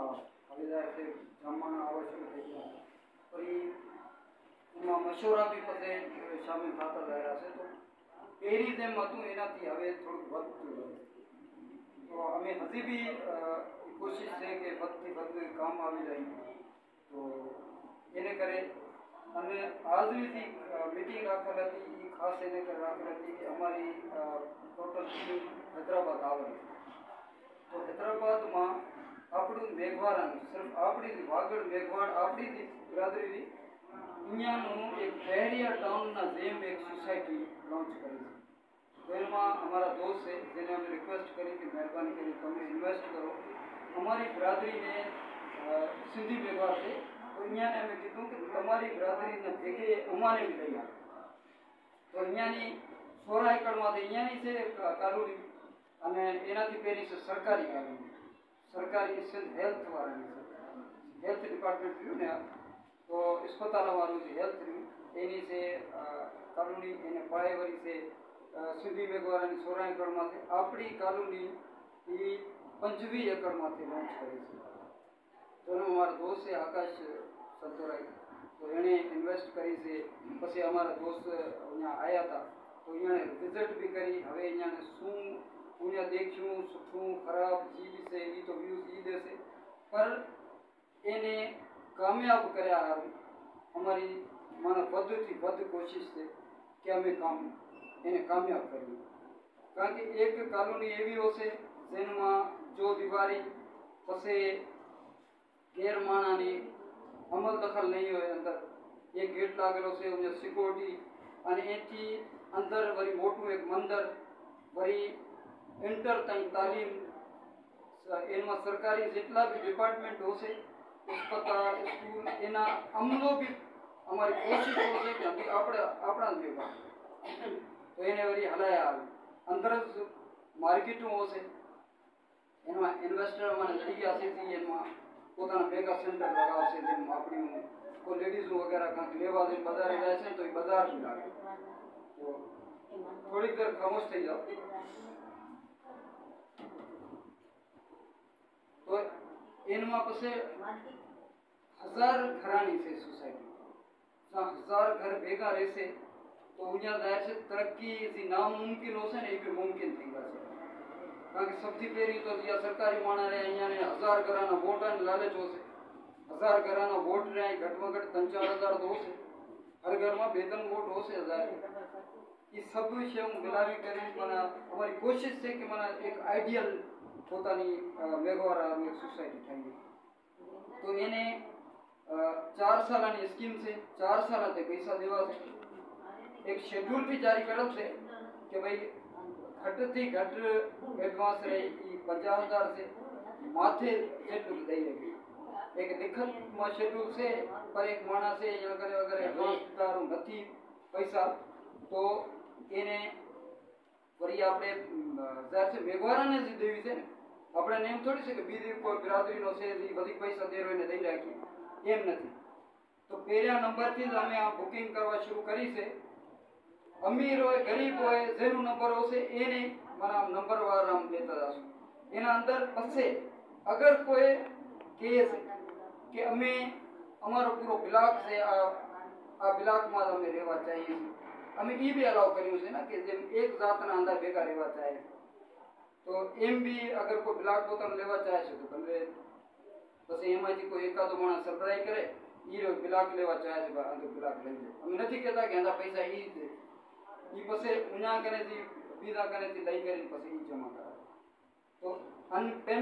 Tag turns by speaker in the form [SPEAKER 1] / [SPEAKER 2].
[SPEAKER 1] હવે જાય છે જમવાના આવા શરૂ થઈ ગયા ફરી એમાં મશોરા બી બધે શામિલ થતા રહ્યા છે તો એ રીતે હતું એનાથી હવે થોડુંક વધતું રહે તો અમે હજી બી કોશિશ છે કે વધતી વધુ કામ આવી જાય તો એને કરે અને આજની મીટિંગ રાખેલ હતી એ ખાસ એને રાખેલ હતી કે અમારી ટોટલ ટીમ હૈદરાબાદ આવેલી તો હૈદરાબાદમાં આપણું મેઘવાળાનું સિર્ફ આપણી વાગડ મેઘવાડ આપણી બરાદરીની અહીંયાનું એક પહેરિયા ટાઉનના જેમ એક સોસાયટી લોન્ચ કરી છે તો એમાં અમારા દોસ્ત છે જેને અમે રિક્વેસ્ટ કરી કે મહેરબાની કરી તમે ઇન્વેસ્ટ કરો અમારી બરાદરીને સિંધી મેઘવાડ છે તો અહીંયાને અમે કીધું કે તમારી બરાદરીના ભેગે અમાને બી લઈ આવે તો અહીંયાની 16 એકડમાંથી અહીંયાની છે કાલુડી અને એનાથી પહેલી છે સરકારી કાલુડી સરકારી હેલ્થ વાળાની છે હેલ્થ ડિપાર્ટમેન્ટ રહ્યું ને તો अस्पतालवाળું જે હેલ્થ રહ્યું એની છે કાલુડી એને પાળેવરી છે સિંધી મેઘવાળાની 16 એકડમાંથી આપણી કાલુડી એ 25 એકડમાંથી લોન્ચ કરી છે તો અમારા દોસ્ત છે આકાશ સંતોરાઈ તો એણે ઇન્વેસ્ટ કરી છે પછી અમારા દોસ્ત અહીંયા આવ્યા હતા તો અહીંયા વિઝિટ બી કરી હવે અહીંયા શું અહીંયા દેખ્યું શું ખરાબ ચીજ છે એ તો વ્યૂઝ એ દેશે પર એને કામયાબ કર્યા હારું અમારી મારા વધુથી વધુ કોશિશ છે કે અમે એને કામયાબ કરીએ કારણ કે એક કાનૂની એવી હશે જેમાં જો દિવાળી પછી ગેરમાણાની અમલ દખલ નહીં હોય અંદર એક ગેટ લાગેલો છે અહીંયા સિક્યોરિટી અને એથી અંદર વળી મોટું એક મંદર વળી ઇન્ટર તાલીમ એમાં સરકારી જેટલા બી ડિપાર્ટમેન્ટ હશે अस्पताल स्कूल एना अमलो भी हमारी कोशिश हो कि अपना विभाग तो एने वरी हलाया अंदर मार्केटों होशे एना इन्वेस्टर माने लड़ी गया से एमा પોતાના ભેગા સેન્ટર લગાવશે જેમ આપણી કોઈ લેડીઝ વગેરે કાંઈક લેવા દે બજારે જાય છે તો એ બજાર બી લાગે તો થોડીક દેર ખામોશ થઈ જાઓ તો એનમાં પછી 1000 ઘરાની છે સોસાયટી 1000 ઘર ભેગા રહેશે તો અહીંયા જાય છે તરક્કી જે નામુમકિન હશે ને એ બી મુમકિન થઈ જશે કારણ કે સૌથી પહેલી તો જ્યાં સરકારી માણસને અહીંયાને 1000 ઘરાના વોટની લાલચ હશે 1000 ઘરાના વોટ ને ઘટમાં ઘટ 3-4 હજાર તો હશે હર ઘરમાં 2-3 વોટ હશે 1000 એ સબ વિશે હું મિલાવી કરી મને અમારી કોશિશ છે કે મને એક આઈડિયલ પોતાની મેઘવાળા એક સોસાયટી થઈ તો એને 4 સાલની સ્કીમ છે 4 સાલ તે પૈસા દેવા છે એક શેડ્યુલ भी जारी करेल છે કે ભાઈ ઘટથી ઘટ એડવાન્સ રહે એ 50,000 છે માથે જેટલું દઈ દે એક લિખિતમાં શેડ્યુલ છે પર એક માણસ છે વગેરે વગેરે એડવાન્સ તારું નથી પૈસા તો એને વળી આપણે જાર છે મેઘવાળાને જ દેવી છે ને આપણે એમ થોડી છે કે બીજી કોઈ બરાદરીનો છે એ બધી પૈસા દેરોને દઈ રાખી એમ નથી તો પહેલા નંબરથી જ અમે આ બુકિંગ કરવા શરૂ કરી છે અમીર હોય ગરીબ હોય જેનો નંબર હશે એને મારા નંબર વાળા દેતા જશું એના અંદર પછી અગર કોઈ કહે છે કે અમે અમારો પૂરો બ્લોક છે આ બ્લોકમાં અમે રહેવા ચાહીએ છીએ અમે એ બી અલાઉ કર્યું છે ને કે જેમ એક જાતના અંદર ભેગા રહેવા ચાહે તો એમ બી અગર કોઈ બ્લોક પોતાનો લેવા ચાહે છે તો ભલે પછી એમાંથી કોઈ એકાદો માણસ સપ્લાય કરે એ બ્લોક લેવા ચાહે છે અંદર બ્લોક લઈ લે અમે નથી કહેતા કે આના પૈસા એ દે એ પછી ઉના કરેથી બીજા કરેથી લઈ કરીને પછી એ જમા કરાવે તો